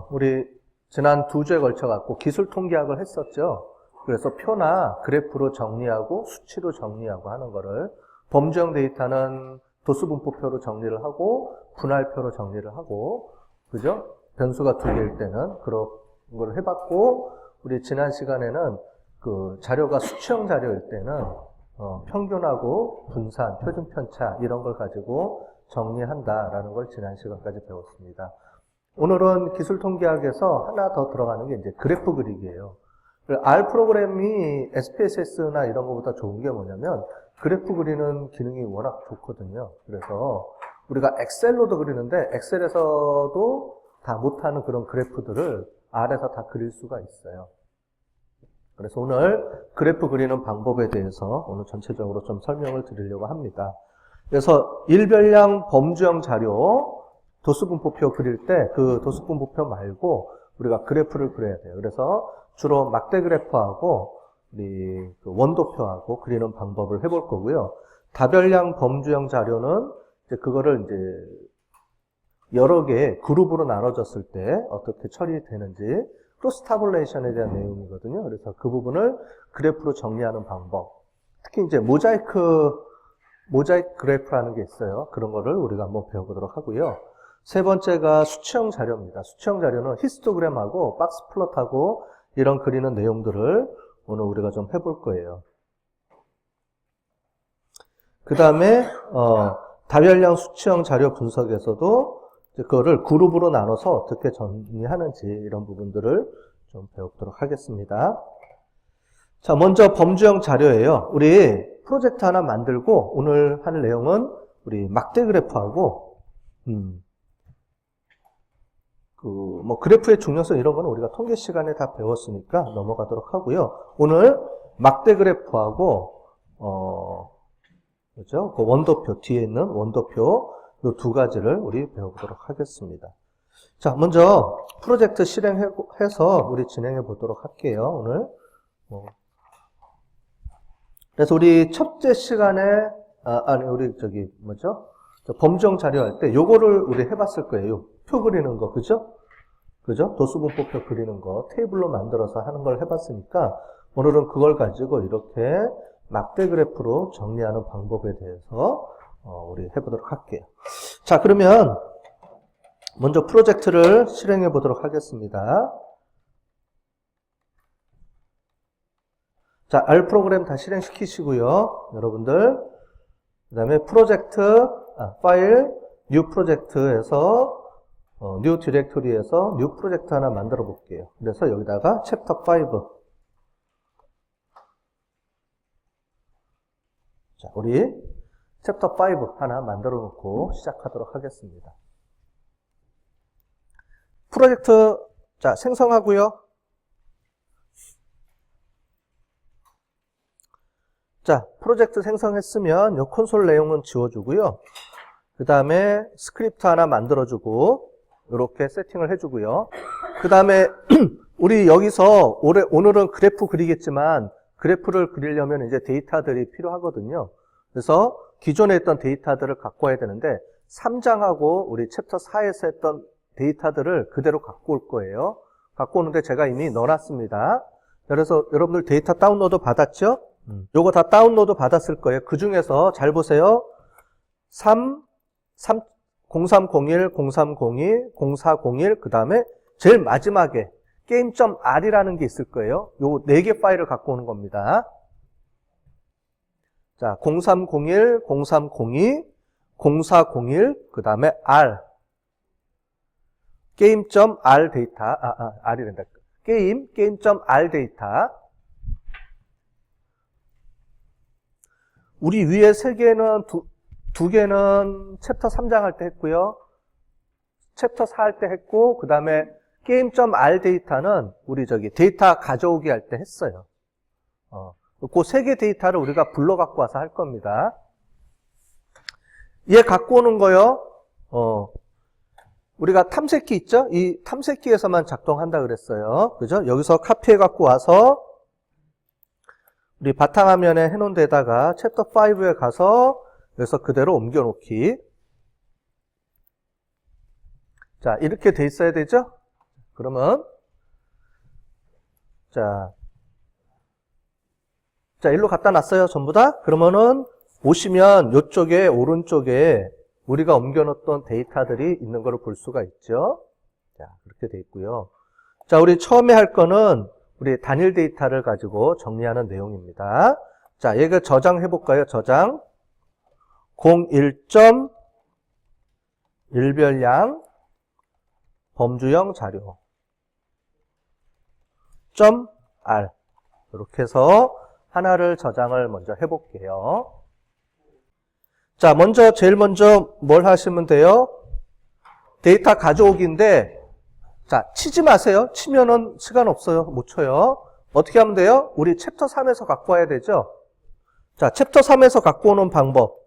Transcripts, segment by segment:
우리 지난 2주에 걸쳐갖고 기술 통계학을 했었죠. 그래서 표나 그래프로 정리하고 수치로 정리하고 하는 거를 범주형 데이터는 도수분포표로 정리를 하고 분할표로 정리를 하고, 그죠? 변수가 2개일 때는 그런 걸 해봤고, 우리 지난 시간에는 그 자료가 수치형 자료일 때는 평균하고 분산, 표준 편차 이런 걸 가지고 정리한다라는 걸 지난 시간까지 배웠습니다. 오늘은 기술 통계학에서 하나 더 들어가는 게 이제 그래프 그리기예요. R 프로그램이 SPSS나 이런 것보다 좋은 게 뭐냐면 그래프 그리는 기능이 워낙 좋거든요. 그래서 우리가 엑셀로도 그리는데 엑셀에서도 다 못하는 그런 그래프들을 R에서 다 그릴 수가 있어요. 그래서 오늘 그래프 그리는 방법에 대해서 오늘 전체적으로 좀 설명을 드리려고 합니다. 그래서 일별량 범주형 자료 도수분포표 그릴 때 그 도수분포표 말고 우리가 그래프를 그려야 돼요. 그래서 주로 막대 그래프하고 우리 그 원도표하고 그리는 방법을 해볼 거고요. 다별량 범주형 자료는 이제 그거를 이제 여러 개의 그룹으로 나눠졌을 때 어떻게 처리되는지 크로스 타블레이션에 대한 내용이거든요. 그래서 그 부분을 그래프로 정리하는 방법. 특히 이제 모자이크 그래프라는 게 있어요. 그런 거를 우리가 한번 배워보도록 하고요. 세 번째가 수치형 자료입니다. 수치형 자료는 히스토그램하고 박스 플롯하고 이런 그리는 내용들을 오늘 우리가 좀 해볼 거예요. 그 다음에 다별량 수치형 자료 분석에서도 그거를 그룹으로 나눠서 어떻게 정리하는지 이런 부분들을 좀 배워보도록 하겠습니다. 자, 먼저 범주형 자료예요. 우리 프로젝트 하나 만들고 오늘 할 내용은 우리 막대 그래프하고 뭐 그래프의 중요성 이런 거는 우리가 통계 시간에 다 배웠으니까 넘어가도록 하고요. 오늘 막대 그래프하고 그죠? 그 원도표 뒤에 있는 원도표 이 두 가지를 우리 배워보도록 하겠습니다. 자, 먼저 프로젝트 실행해서 우리 진행해 보도록 할게요. 오늘. 그래서 우리 첫째 시간에 우리 범주형 자료 할 때 요거를 우리 해봤을 거예요. 표 그리는 거, 그죠? 도수분포표 그리는 거 테이블로 만들어서 하는 걸 해봤으니까 오늘은 그걸 가지고 이렇게 막대 그래프로 정리하는 방법에 대해서 우리 해보도록 할게요. 자, 그러면 먼저 프로젝트를 실행해 보도록 하겠습니다. 자, R 프로그램 다 실행시키시고요. 여러분들. 그 다음에 프로젝트, 파일, 뉴 프로젝트에서 뉴 디렉토리에서 뉴 프로젝트 하나 만들어 볼게요. 그래서 여기다가 챕터 5. 자, 우리 챕터 5 하나 만들어 놓고 시작하도록 하겠습니다. 프로젝트, 자, 생성하고요. 자, 프로젝트 생성했으면 요 콘솔 내용은 지워주고요. 그 다음에 스크립트 하나 만들어주고 이렇게 세팅을 해주고요. 그 다음에 우리 여기서 오늘은 그래프 그리겠지만 그래프를 그리려면 이제 데이터들이 필요하거든요. 그래서 기존에 있던 데이터들을 갖고 와야 되는데 3장하고 우리 챕터 4에서 했던 데이터들을 그대로 갖고 올 거예요. 갖고 오는데 제가 이미 넣어놨습니다. 그래서 여러분들 데이터 다운로드 받았죠? 요거 다 다운로드 받았을 거예요. 그 중에서 잘 보세요. 0301, 0302, 0401, 그 다음에 제일 마지막에 game.r이라는 게 있을 거예요. 요 4개 파일을 갖고 오는 겁니다. 자, 0301, 0302, 0401, 그 다음에 R. game.r 데이터, R이란다. game.r 데이터. 우리 위에 3개는, 2개는 챕터 3장 할 때 했고요. 챕터 4 할 때 했고, 그 다음에 game.r 데이터는 우리 데이터 가져오기 할 때 했어요. 그 3개 데이터를 우리가 불러 갖고 와서 할 겁니다. 얘 갖고 오는 거요. 우리가 탐색기 있죠? 이 탐색기에서만 작동한다 그랬어요. 그죠? 여기서 카피해 갖고 와서 우리 바탕화면에 해놓은 데다가 챕터 5에 가서 여기서 그대로 옮겨 놓기. 자, 이렇게 돼 있어야 되죠? 그러면 자, 일로 갖다 놨어요. 전부 다. 그러면은 보시면 이쪽에 오른쪽에 우리가 옮겨놓던 데이터들이 있는 걸 볼 수가 있죠. 자, 그렇게 돼 있고요. 자, 우리 처음에 할 거는 우리 단일 데이터를 가지고 정리하는 내용입니다. 자, 얘가 저장해 볼까요? 저장 01점 일별량 범주형 자료 .r 이렇게 해서 하나를 저장을 먼저 해볼게요. 자, 제일 먼저 뭘 하시면 돼요? 데이터 가져오기인데, 자, 치지 마세요. 치면은 시간 없어요. 못 쳐요. 어떻게 하면 돼요? 우리 챕터 3에서 갖고 와야 되죠? 자, 챕터 3에서 갖고 오는 방법.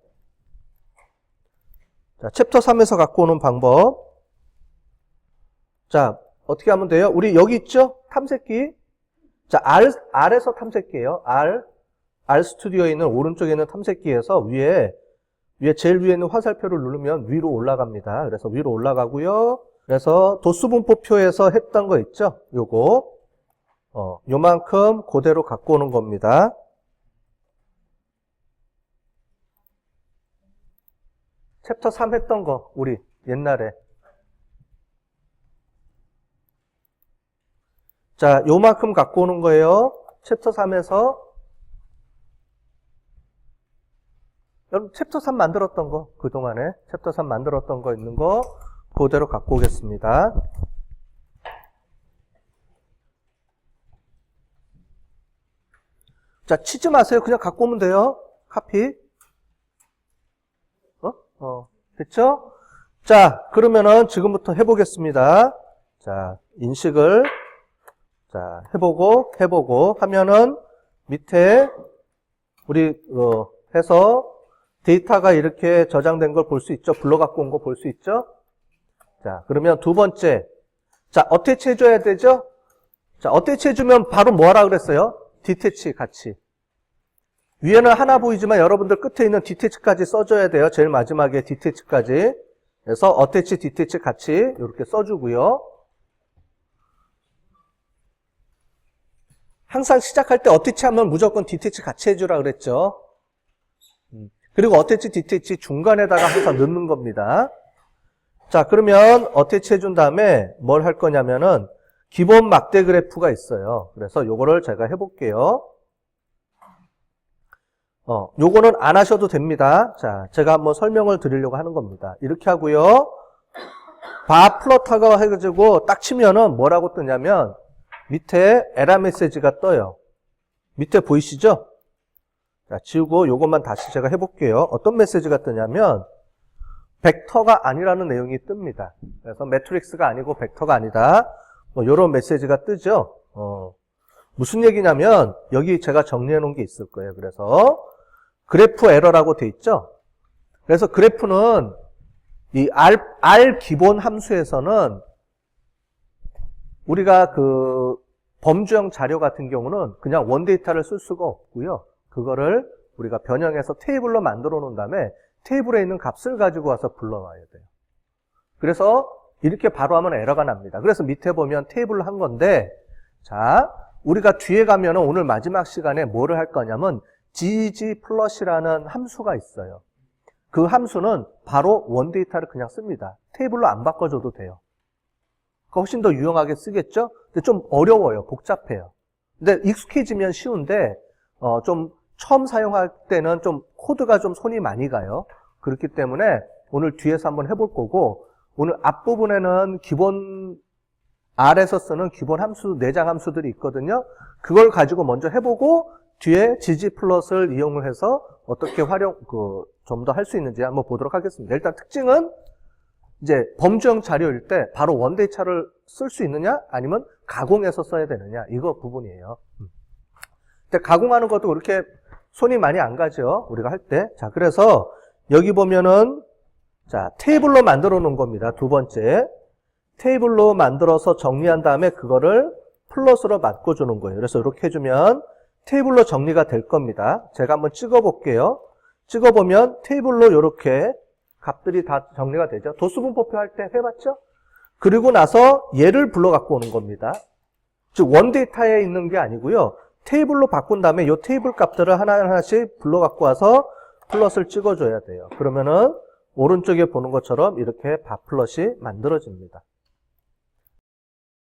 자, 챕터 3에서 갖고 오는 방법. 자, 어떻게 하면 돼요? 우리 여기 있죠? 탐색기. 자, R에서 탐색기예요. R 스튜디오에 있는 오른쪽에 있는 탐색기에서 제일 위에 있는 화살표를 누르면 위로 올라갑니다. 그래서 위로 올라가고요. 그래서 도수분포표에서 했던 거 있죠? 요만큼 그대로 갖고 오는 겁니다. 챕터 3 했던 거, 우리 옛날에. 자, 요만큼 갖고 오는 거예요. 챕터 3에서. 여러분, 챕터 3 만들었던 거, 그동안에. 챕터 3 만들었던 거 있는 거, 그대로 갖고 오겠습니다. 자, 치지 마세요. 그냥 갖고 오면 돼요. 카피. 됐죠? 자, 그러면은 지금부터 해보겠습니다. 자, 인식을. 자, 해보고 하면은 밑에 우리 해서 데이터가 이렇게 저장된 걸 볼 수 있죠. 불러 갖고 온 거 볼 수 있죠. 자, 그러면 두 번째. 자, 어태치 해줘야 되죠. 자, 어태치 해주면 바로 뭐 하라 그랬어요? 디태치 같이. 위에는 하나 보이지만 여러분들 끝에 있는 디태치까지 써줘야 돼요. 제일 마지막에 디태치까지. 그래서 어태치, 디태치 같이 이렇게 써주고요. 항상 시작할 때 어태치 하면 무조건 디태치 같이 해주라 그랬죠. 그리고 어태치, 디태치 중간에다가 항상 넣는 겁니다. 자, 그러면 어태치 해준 다음에 뭘 할 거냐면은 기본 막대 그래프가 있어요. 그래서 요거를 제가 해볼게요. 요거는 안 하셔도 됩니다. 자, 제가 한번 설명을 드리려고 하는 겁니다. 이렇게 하고요. 바 플러터가 해가지고 딱 치면은 뭐라고 뜨냐면 밑에 에러 메시지가 떠요. 밑에 보이시죠? 자, 지우고 요것만 다시 제가 해볼게요. 어떤 메시지가 뜨냐면 벡터가 아니라는 내용이 뜹니다. 그래서 매트릭스가 아니고 벡터가 아니다. 요런 메시지가 뜨죠. 무슨 얘기냐면 여기 제가 정리해 놓은 게 있을 거예요. 그래서 그래프 에러라고 돼 있죠. 그래서 그래프는 이 R 기본 함수에서는 우리가 그 범주형 자료 같은 경우는 그냥 원데이터를 쓸 수가 없고요. 그거를 우리가 변형해서 테이블로 만들어 놓은 다음에 테이블에 있는 값을 가지고 와서 불러와야 돼요. 그래서 이렇게 바로 하면 에러가 납니다. 그래서 밑에 보면 테이블로 한 건데, 자, 우리가 뒤에 가면은 오늘 마지막 시간에 뭐를 할 거냐면 ggplot이라는 함수가 있어요. 그 함수는 바로 원데이터를 그냥 씁니다. 테이블로 안 바꿔줘도 돼요. 훨씬 더 유용하게 쓰겠죠? 근데 좀 어려워요. 복잡해요. 근데 익숙해지면 쉬운데 좀 처음 사용할 때는 좀 코드가 좀 손이 많이 가요. 그렇기 때문에 오늘 뒤에서 한번 해볼 거고, 오늘 앞부분에는 기본 R에서 쓰는 기본 함수, 내장 함수들이 있거든요. 그걸 가지고 먼저 해보고 뒤에 ggplot을 이용을 해서 어떻게 좀 더 할 수 있는지 한번 보도록 하겠습니다. 일단 특징은 이제 범주형 자료일 때 바로 원데이터를 쓸 수 있느냐 아니면 가공해서 써야 되느냐, 이거 부분이에요. 근데 가공하는 것도 그렇게 손이 많이 안 가죠, 우리가 할 때. 자, 그래서 여기 보면은 자, 테이블로 만들어 놓은 겁니다. 두 번째. 테이블로 만들어서 정리한 다음에 그거를 플러스로 바꿔주는 거예요. 그래서 이렇게 해주면 테이블로 정리가 될 겁니다. 제가 한번 찍어볼게요. 찍어보면 테이블로 이렇게 값들이 다 정리가 되죠. 도수분포표 할 때 해봤죠? 그리고 나서 얘를 불러 갖고 오는 겁니다. 즉 원데이터에 있는 게 아니고요. 테이블로 바꾼 다음에 이 테이블 값들을 하나하나씩 불러 갖고 와서 플롯을 찍어줘야 돼요. 그러면은 오른쪽에 보는 것처럼 이렇게 바 플롯이 만들어집니다.